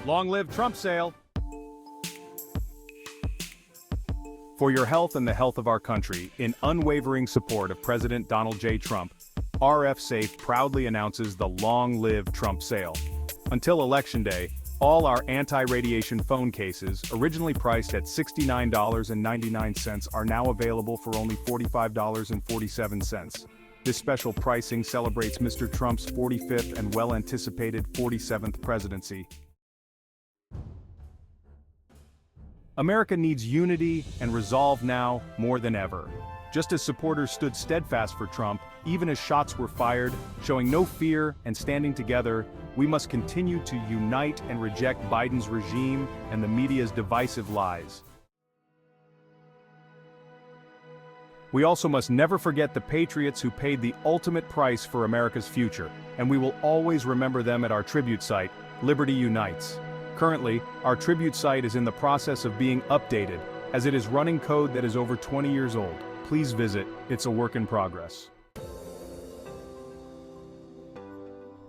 Long live Trump sale! For your health and the health of our country, in unwavering support of President Donald J. Trump, RF Safe proudly announces the Long Live Trump sale. Until Election Day, all our anti-radiation phone cases, originally priced at $69.99, are now available for only $45.47. This special pricing celebrates Mr. Trump's 45th and well-anticipated 47th presidency. America needs unity and resolve now more than ever. Just as supporters stood steadfast for Trump, even as shots were fired, showing no fear and standing together, we must continue to unite and reject Biden's regime and the media's divisive lies. We also must never forget the patriots who paid the ultimate price for America's future, and we will always remember them at our tribute site, LibertyUnites. Currently, our tribute site is in the process of being updated, as it is running code that is over 20 years old. Please visit, it's a work in progress.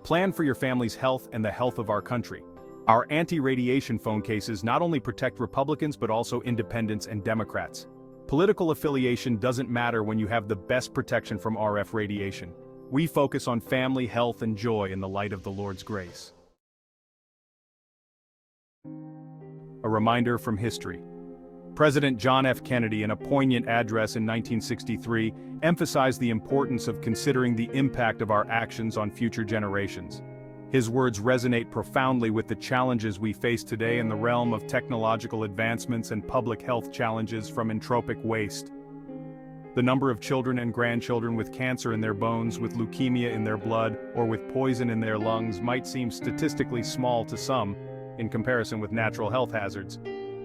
Plan for your family's health and the health of our country. Our anti-radiation phone cases not only protect Republicans but also independents and Democrats. Political affiliation doesn't matter when you have the best protection from RF radiation. We focus on family, health, and joy in the light of the Lord's grace. A reminder from history. President John F. Kennedy, in a poignant address in 1963, emphasized the importance of considering the impact of our actions on future generations. His words resonate profoundly with the challenges we face today in the realm of technological advancements and public health challenges from entropic waste. The number of children and grandchildren with cancer in their bones, with leukemia in their blood, or with poison in their lungs might seem statistically small to some, in comparison with natural health hazards.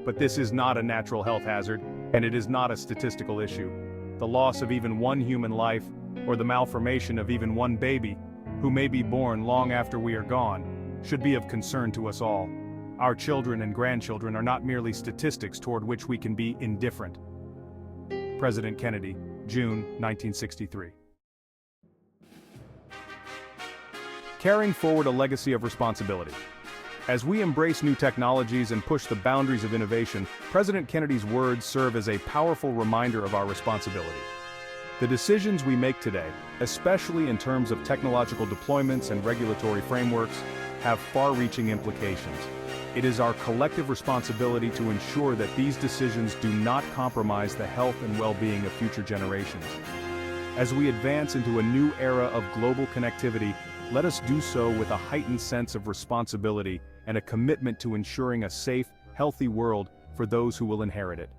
But this is not a natural health hazard, and it is not a statistical issue. The loss of even one human life, or the malformation of even one baby, who may be born long after we are gone, should be of concern to us all. Our children and grandchildren are not merely statistics toward which we can be indifferent. President Kennedy, June 1963. Carrying forward a legacy of responsibility. As we embrace new technologies and push the boundaries of innovation, President Kennedy's words serve as a powerful reminder of our responsibility. The decisions we make today, especially in terms of technological deployments and regulatory frameworks, have far-reaching implications. It is our collective responsibility to ensure that these decisions do not compromise the health and well-being of future generations. As we advance into a new era of global connectivity, let us do so with a heightened sense of responsibility and a commitment to ensuring a safe, healthy world for those who will inherit it.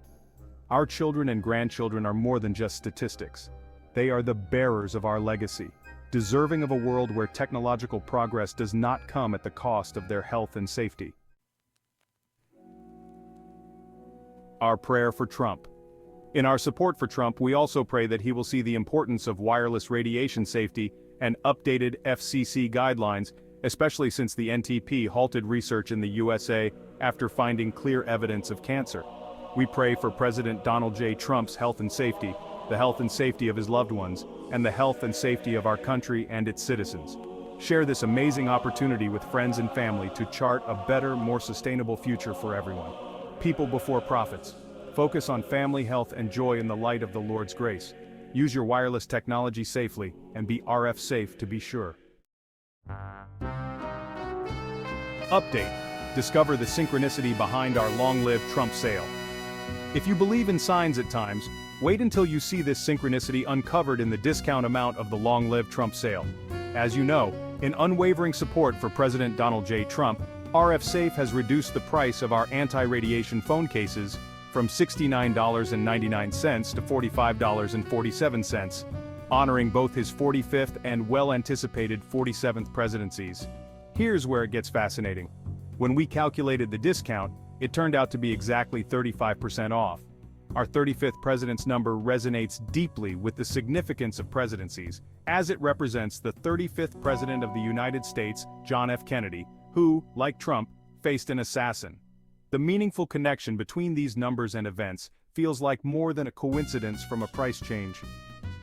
Our children and grandchildren are more than just statistics. They are the bearers of our legacy, deserving of a world where technological progress does not come at the cost of their health and safety. Our prayer for Trump. In our support for Trump, we also pray that he will see the importance of wireless radiation safety and updated FCC guidelines, especially since the NTP halted research in the USA after finding clear evidence of cancer. We pray for President Donald J. Trump's health and safety, the health and safety of his loved ones, and the health and safety of our country and its citizens. Share this amazing opportunity with friends and family to chart a better, more sustainable future for everyone. People before profits. Focus on family, health, and joy in the light of the Lord's grace. Use your wireless technology safely, and be RF safe to be sure. Update. Discover the synchronicity behind our Long Live Trump sale. If you believe in signs at times, wait until you see this synchronicity uncovered in the discount amount of the Long Live Trump sale. As you know, in unwavering support for President Donald J. Trump, RF Safe has reduced the price of our anti-radiation phone cases from $69.99 to $45.47, honoring both his 45th and well-anticipated 47th presidencies. Here's where it gets fascinating. When we calculated the discount, it turned out to be exactly 35% off. Our 35th president's number resonates deeply with the significance of presidencies, as it represents the 35th president of the United States, John F. Kennedy, who, like Trump, faced an assassin. The meaningful connection between these numbers and events feels like more than a coincidence from a price change.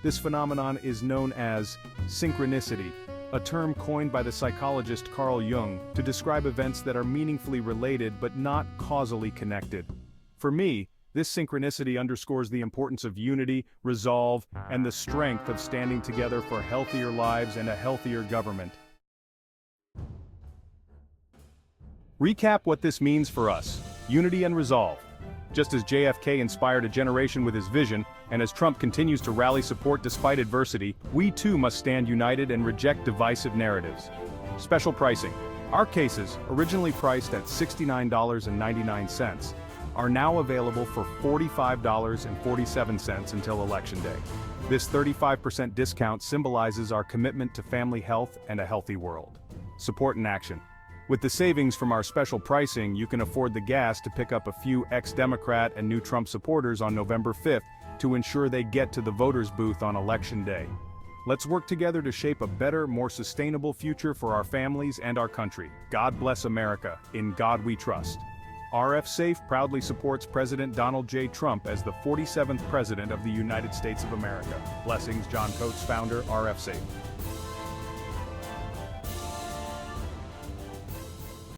This phenomenon is known as synchronicity, a term coined by the psychologist Carl Jung to describe events that are meaningfully related but not causally connected. For me, this synchronicity underscores the importance of unity, resolve, and the strength of standing together for healthier lives and a healthier government. Recap what this means for us: unity and resolve. Just as JFK inspired a generation with his vision, and as Trump continues to rally support despite adversity, we too must stand united and reject divisive narratives. Special pricing. Our cases, originally priced at $69.99, are now available for $45.47 until Election Day. This 35% discount symbolizes our commitment to family health and a healthy world. Support in action. With the savings from our special pricing, you can afford the gas to pick up a few ex-Democrat and new Trump supporters on November 5th to ensure they get to the voters' booth on Election Day. Let's work together to shape a better, more sustainable future for our families and our country. God bless America. In God we trust. RF Safe proudly supports President Donald J. Trump as the 47th President of the United States of America. Blessings, John Coates, founder, RF Safe.